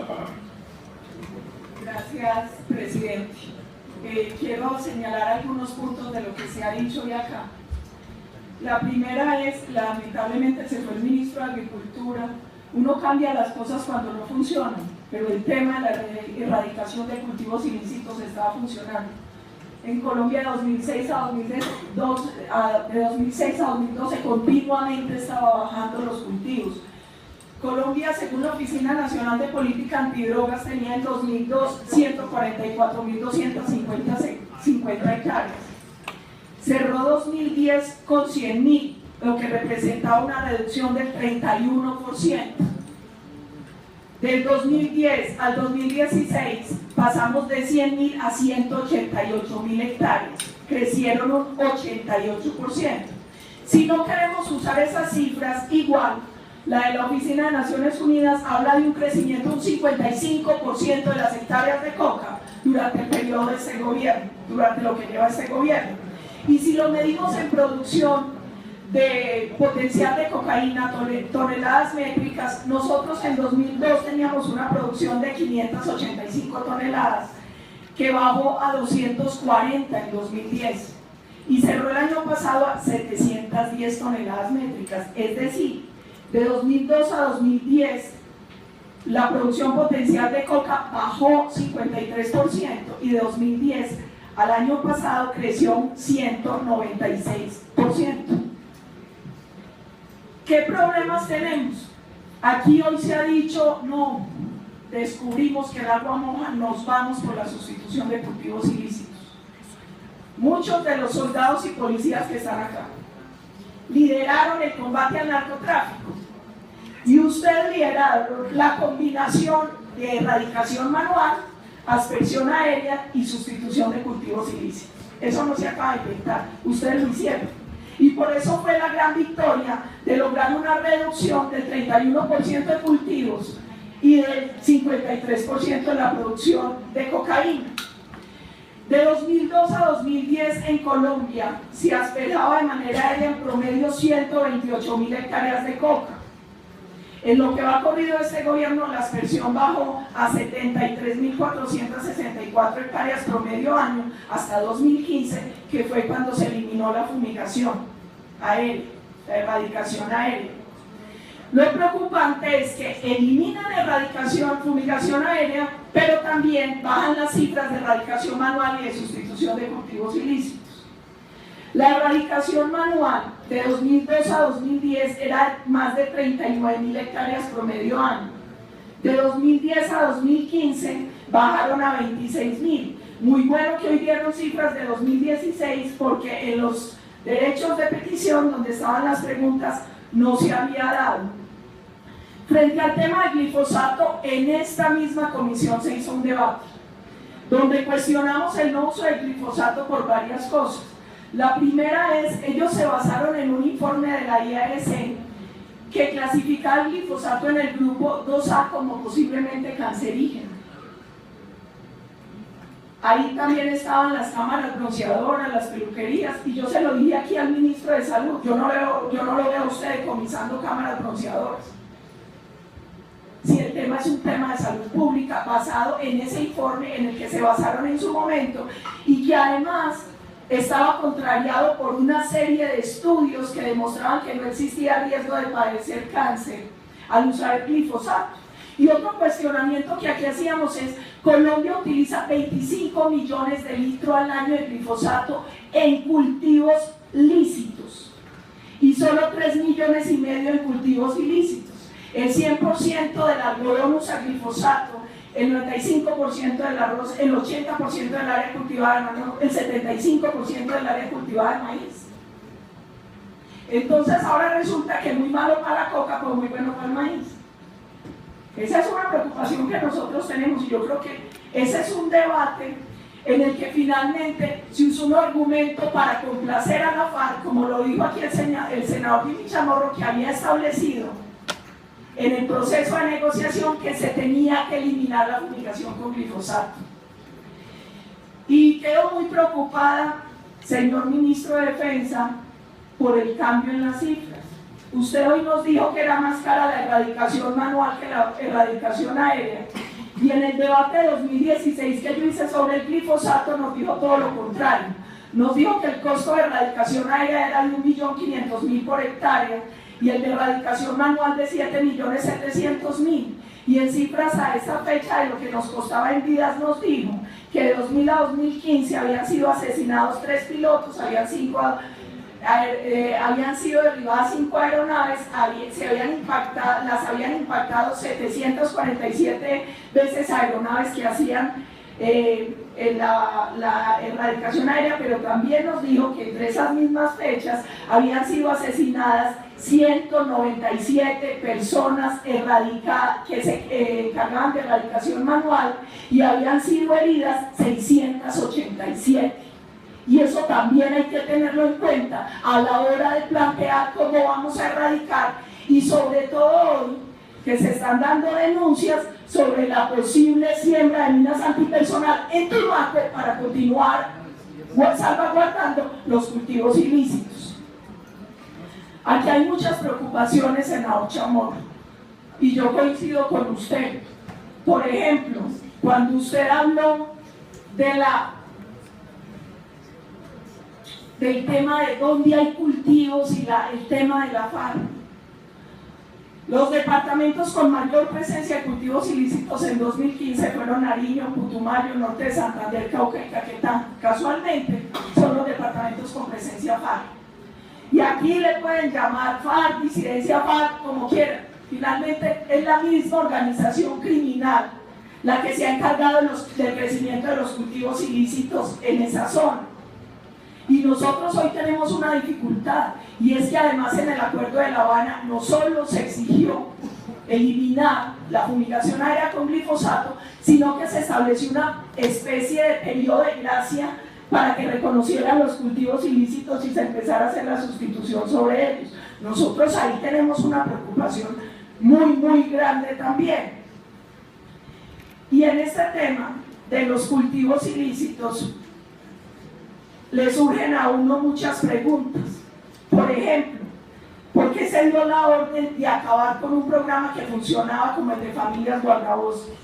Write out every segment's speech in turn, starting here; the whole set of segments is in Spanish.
la palabra. Gracias, presidente. Quiero señalar algunos puntos de lo que se ha dicho hoy acá. La primera es, lamentablemente se fue el ministro de Agricultura. Uno cambia las cosas cuando no funcionan, pero el tema de la erradicación de cultivos ilícitos estaba funcionando. En Colombia de 2006 a 2012 continuamente estaba bajando los cultivos. Colombia, según la Oficina Nacional de Política Antidrogas, tenía en 2002 144.250 hectáreas. Cerró 2010 con 100.000, lo que representaba una reducción del 31%. Del 2010 al 2016 pasamos de 100.000 a 188.000 hectáreas, crecieron un 88%. Si no queremos usar esas cifras, igual, la de la Oficina de Naciones Unidas habla de un crecimiento de un 55% de las hectáreas de coca durante el periodo de este gobierno, durante lo que lleva este gobierno. Y si lo medimos en producción de potencial de cocaína, toneladas métricas, nosotros en 2002 teníamos una producción de 585 toneladas, que bajó a 240 en 2010 y cerró el año pasado a 710 toneladas métricas. Es decir, de 2002 a 2010 la producción potencial de coca bajó 53% y de 2010 al año pasado creció un 196%. ¿Qué problemas tenemos? Aquí hoy se ha dicho, no, descubrimos que el agua moja, nos vamos por la sustitución de cultivos ilícitos. Muchos de los soldados y policías que están acá lideraron el combate al narcotráfico y ustedes lideraron la combinación de erradicación manual, aspersión aérea y sustitución de cultivos ilícitos. Eso no se acaba de inventar, ustedes lo hicieron. Y por eso fue la gran victoria de lograr una reducción del 31% de cultivos y del 53% de la producción de cocaína. De 2002 a 2010 en Colombia se asperjaba de manera aérea en promedio 128.000 hectáreas de coca. En lo que va corrido este gobierno, la aspersión bajó a 73.464 hectáreas promedio año hasta 2015, que fue cuando se eliminó la fumigación aérea, la erradicación aérea. Lo preocupante es que eliminan fumigación aérea, pero también bajan las cifras de erradicación manual y de sustitución de cultivos ilícitos. La erradicación manual de 2002 a 2010 era más de 39.000 hectáreas promedio año. De 2010 a 2015 bajaron a 26.000. Muy bueno que hoy dieron cifras de 2016 porque en los derechos de petición, donde estaban las preguntas, no se había dado. Frente al tema del glifosato, en esta misma comisión se hizo un debate, donde cuestionamos el no uso del glifosato por varias cosas. La primera es, ellos se basaron en un informe de la IARC que clasificaba el glifosato en el grupo 2A como posiblemente cancerígeno. Ahí también estaban las cámaras bronceadoras, las peluquerías, y yo se lo dije aquí al ministro de Salud, yo no lo veo a usted decomisando cámaras bronceadoras. Si el tema es un tema de salud pública basado en ese informe en el que se basaron en su momento y que además estaba contrariado por una serie de estudios que demostraban que no existía riesgo de padecer cáncer al usar el glifosato. Y otro cuestionamiento que aquí hacíamos es, Colombia utiliza 25 millones de litros al año de glifosato en cultivos lícitos y solo 3,5 millones en cultivos ilícitos. El 100% del algodón usa glifosato, el 95% del arroz, el 80% del área cultivada de maíz, el 75% del área cultivada de maíz. Entonces ahora resulta que es muy malo para la coca, pero muy bueno para el maíz. Esa es una preocupación que nosotros tenemos y yo creo que ese es un debate en el que finalmente se usó un argumento para complacer a la FARC, como lo dijo aquí el senador Jimmy Chamorro, que había establecido en el proceso de negociación que se tenía que eliminar la fumigación con glifosato. Y quedo muy preocupada, señor ministro de Defensa, por el cambio en las cifras. Usted hoy nos dijo que era más cara la erradicación manual que la erradicación aérea, Y en el debate de 2016 que yo hice sobre el glifosato nos dijo todo lo contrario. Nos dijo que el costo de erradicación aérea era de 1.500.000 por hectárea y el de erradicación manual de 7.700.000. Y en cifras a esa fecha de lo que nos costaba en vidas nos dijo que de 2000 a 2015 habían sido asesinados 3 pilotos, habían sido derribadas 5 aeronaves, las habían impactado 747 veces aeronaves que hacían la erradicación aérea, pero también nos dijo que entre esas mismas fechas habían sido asesinadas 197 personas que se encargaban de erradicación manual y habían sido heridas 687. Y eso también hay que tenerlo en cuenta a la hora de plantear cómo vamos a erradicar, y sobre todo hoy que se están dando denuncias sobre la posible siembra de minas antipersonal en Tumaco para continuar salvaguardando los cultivos ilícitos. Aquí hay muchas preocupaciones en la Ochamora y yo coincido con usted. Por ejemplo, cuando usted habló del tema de dónde hay cultivos y el tema de la FARC. Los departamentos con mayor presencia de cultivos ilícitos en 2015 fueron Nariño, Putumayo, Norte de Santander, Cauca y Caquetá. Casualmente son los departamentos con presencia FARC. Y aquí le pueden llamar FARC, disidencia FARC, como quieran. Finalmente es la misma organización criminal la que se ha encargado del crecimiento de los cultivos ilícitos en esa zona. Y nosotros hoy tenemos una dificultad, y es que además en el Acuerdo de La Habana no solo se exigió eliminar la fumigación aérea con glifosato, sino que se estableció una especie de periodo de gracia para que reconocieran los cultivos ilícitos y se empezara a hacer la sustitución sobre ellos. Nosotros ahí tenemos una preocupación muy grande también. Y en este tema de los cultivos ilícitos le surgen a uno muchas preguntas. Por ejemplo, ¿por qué se dio la orden de acabar con un programa que funcionaba como el de Familias Guardabosques?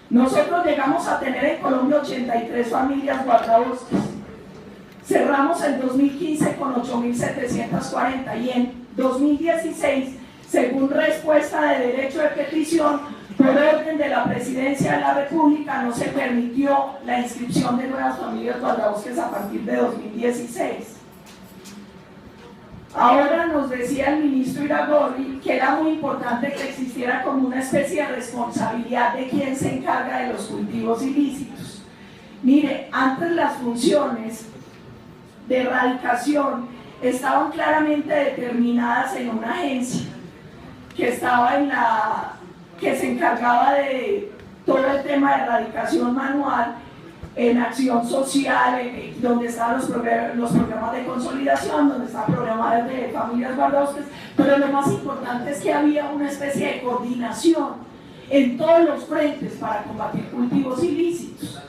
Nosotros llegamos a tener en Colombia 83 familias guardabosques. Cerramos el 2015 con 8.740 y en 2016, según respuesta de derecho de petición, por orden de la Presidencia de la República, no se permitió la inscripción de nuevas familias guardabosques a partir de 2016. Ahora nos decía el ministro Iragorri que era muy importante que existiera como una especie de responsabilidad de quien se encarga de los cultivos ilícitos. Mire, antes las funciones de erradicación estaban claramente determinadas en una agencia que se encargaba de todo el tema de erradicación manual, en acción social, donde estaban los programas de consolidación, donde estaban programas de familias guardabosques, pero lo más importante es que había una especie de coordinación en todos los frentes para combatir cultivos ilícitos.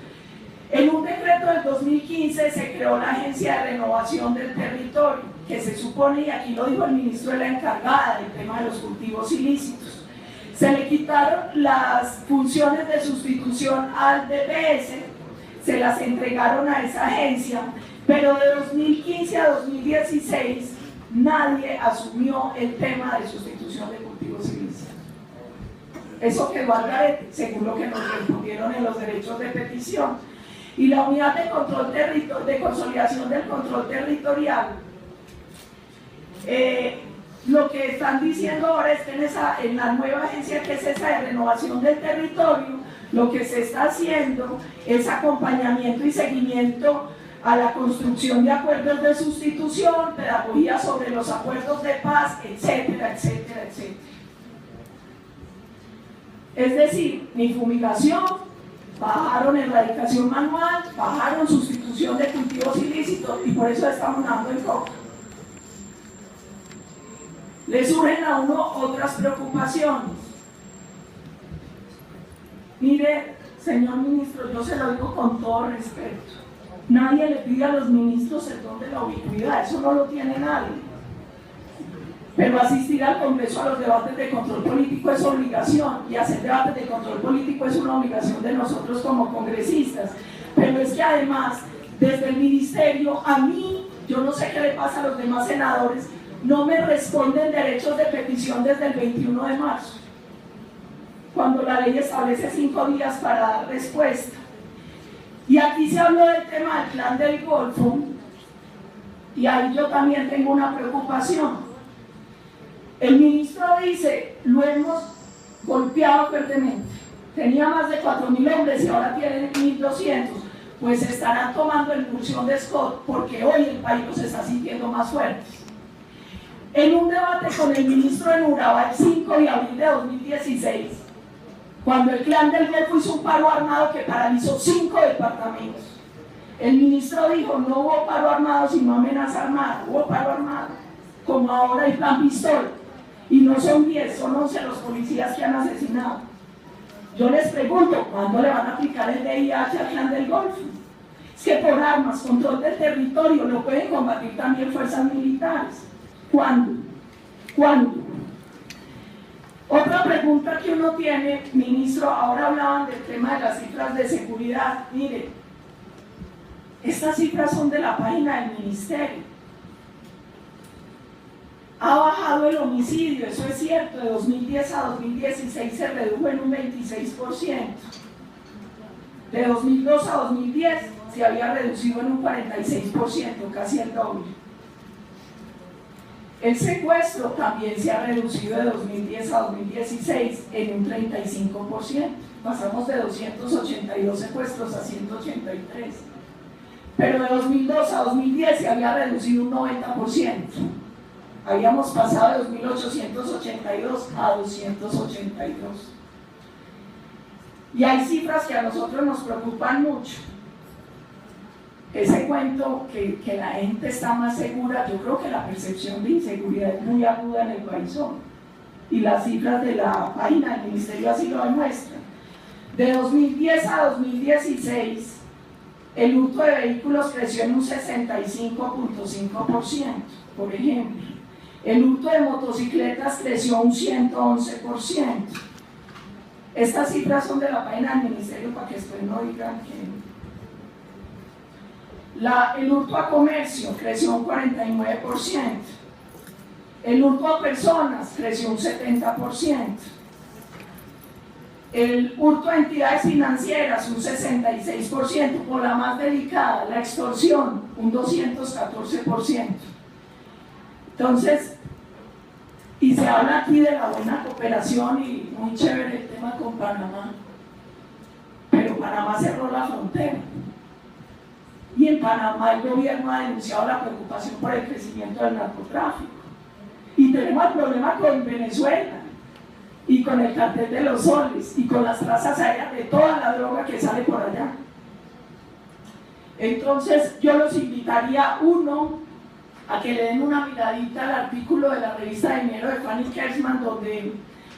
En un decreto del 2015 se creó la Agencia de Renovación del Territorio, que se supone, y aquí lo dijo el ministro, de la encargada del tema de los cultivos ilícitos. Se le quitaron las funciones de sustitución al DPS, se las entregaron a esa agencia, pero de 2015 a 2016 nadie asumió el tema de sustitución de cultivos ilícitos. Eso quedó al garete, según lo que nos respondieron en los derechos de petición. Y la unidad de control de consolidación del control territorial, lo que están diciendo ahora es que en la nueva agencia, que es esa de renovación del territorio, lo que se está haciendo es acompañamiento y seguimiento a la construcción de acuerdos de sustitución, pedagogía sobre los acuerdos de paz, etcétera. Es decir, ni fumigación, bajaron erradicación manual, bajaron sustitución de cultivos ilícitos, y por eso estamos dando el coco. Le surgen a uno otras preocupaciones. Mire, señor ministro, yo se lo digo con todo respeto. Nadie le pide a los ministros el don de la ubicuidad, eso no lo tiene nadie. Pero asistir al Congreso a los debates de control político es obligación, y hacer debates de control político público es una obligación de nosotros como congresistas, pero es que además, desde el ministerio, a mí, yo no sé qué le pasa a los demás senadores, no me responden derechos de petición desde el 21 de marzo, cuando la ley establece 5 días para dar respuesta. Y aquí se habló del tema del Plan del Golfo, y ahí yo también tengo una preocupación. El ministro dice, lo hemos golpeado fuertemente, tenía más de 4.000 hombres y ahora tiene 1.200, pues estarán tomando el impulsión de Scott, porque hoy el país se está sintiendo más fuertes. En un debate con el ministro en Urabá el 5 de abril de 2016, cuando el Clan del Golfo hizo un paro armado que paralizó 5 departamentos, el ministro dijo, no hubo paro armado sino amenaza armada, hubo paro armado, como ahora hay plan pistola, y no son 10, son 11 los policías que han asesinado. Yo les pregunto, ¿cuándo le van a aplicar el VIH al Clan del Golfo? Es que por armas, control del territorio, lo pueden combatir también fuerzas militares. ¿Cuándo? ¿Cuándo? Otra pregunta que uno tiene, ministro, ahora hablaban del tema de las cifras de seguridad. Mire, estas cifras son de la página del ministerio. Ha bajado el homicidio, eso es cierto, de 2010 a 2016 se redujo en un 26%. De 2002 a 2010 se había reducido en un 46%, casi el doble. El secuestro también se ha reducido de 2010 a 2016 en un 35%. Pasamos de 282 secuestros a 183. Pero de 2002 a 2010 se había reducido un 90%. Habíamos pasado de 2.882 a 282. Y hay cifras que a nosotros nos preocupan mucho. Ese cuento que la gente está más segura, yo creo que la percepción de inseguridad es muy aguda en el país hoy. Y las cifras de la página del ministerio así lo demuestran. De 2010 a 2016, el hurto de vehículos creció en un 65.5%, por ejemplo. El hurto de motocicletas creció un 111%. Estas cifras son de la página del ministerio para que después no digan que... el hurto a comercio creció un 49%. El hurto a personas creció un 70%. El hurto a entidades financieras un 66%, por la más delicada, la extorsión, un 214%. Entonces, y se habla aquí de la buena cooperación y muy chévere el tema con Panamá, pero Panamá cerró la frontera y en Panamá el gobierno ha denunciado la preocupación por el crecimiento del narcotráfico y tenemos el problema con Venezuela y con el cartel de los soles y con las trazas aéreas de toda la droga que sale por allá. Entonces yo los invitaría, uno, a que le den una miradita al artículo de la revista de enero de Fanny Kersman, donde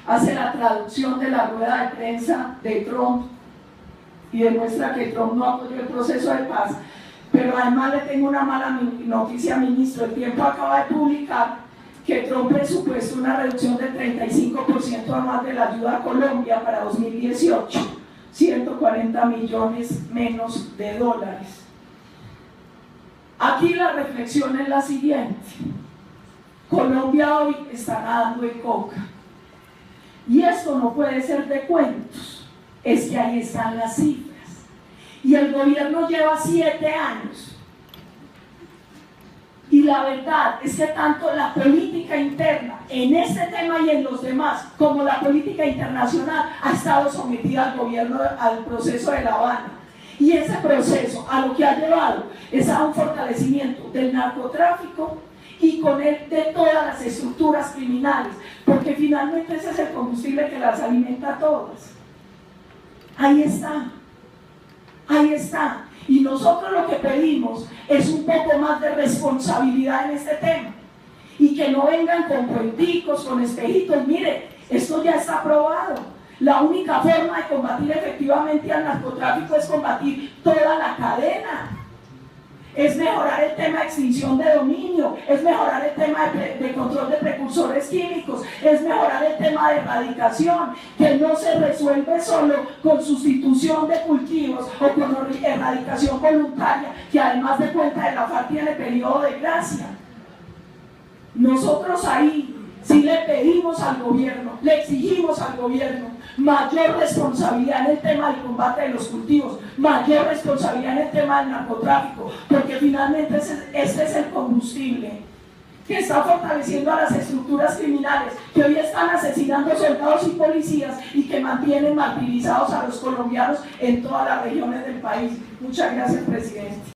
hace la traducción de la rueda de prensa de Trump y demuestra que Trump no apoyó el proceso de paz. Pero además le tengo una mala noticia, ministro. El Tiempo acaba de publicar que Trump presupuestó una reducción del 35% anual de la ayuda a Colombia para 2018, 140 millones menos de dólares. Aquí la reflexión es la siguiente: Colombia hoy está nadando en coca, y esto no puede ser de cuentos, es que ahí están las cifras, y el gobierno lleva 7 años, y la verdad es que tanto la política interna en este tema y en los demás, como la política internacional, ha estado sometida al gobierno, al proceso de La Habana. Y ese proceso a lo que ha llevado es a un fortalecimiento del narcotráfico y con él de todas las estructuras criminales, porque finalmente ese es el combustible que las alimenta a todas. Ahí está, ahí está. Y nosotros lo que pedimos es un poco más de responsabilidad en este tema y que no vengan con cuenticos, con espejitos. Mire, esto ya está aprobado. La única forma de combatir efectivamente al narcotráfico es combatir toda la cadena. es mejorar el tema de extinción de dominio, es mejorar el tema de control de precursores químicos, es mejorar el tema de erradicación, que no se resuelve solo con sustitución de cultivos o con erradicación voluntaria, que además de cuenta de la FARC tiene periodo de gracia. Nosotros ahí sí le pedimos al gobierno, le exigimos al gobierno mayor responsabilidad en el tema del combate de los cultivos, mayor responsabilidad en el tema del narcotráfico, porque finalmente este es el combustible que está fortaleciendo a las estructuras criminales que hoy están asesinando soldados y policías y que mantienen martirizados a los colombianos en todas las regiones del país. Muchas gracias, presidente.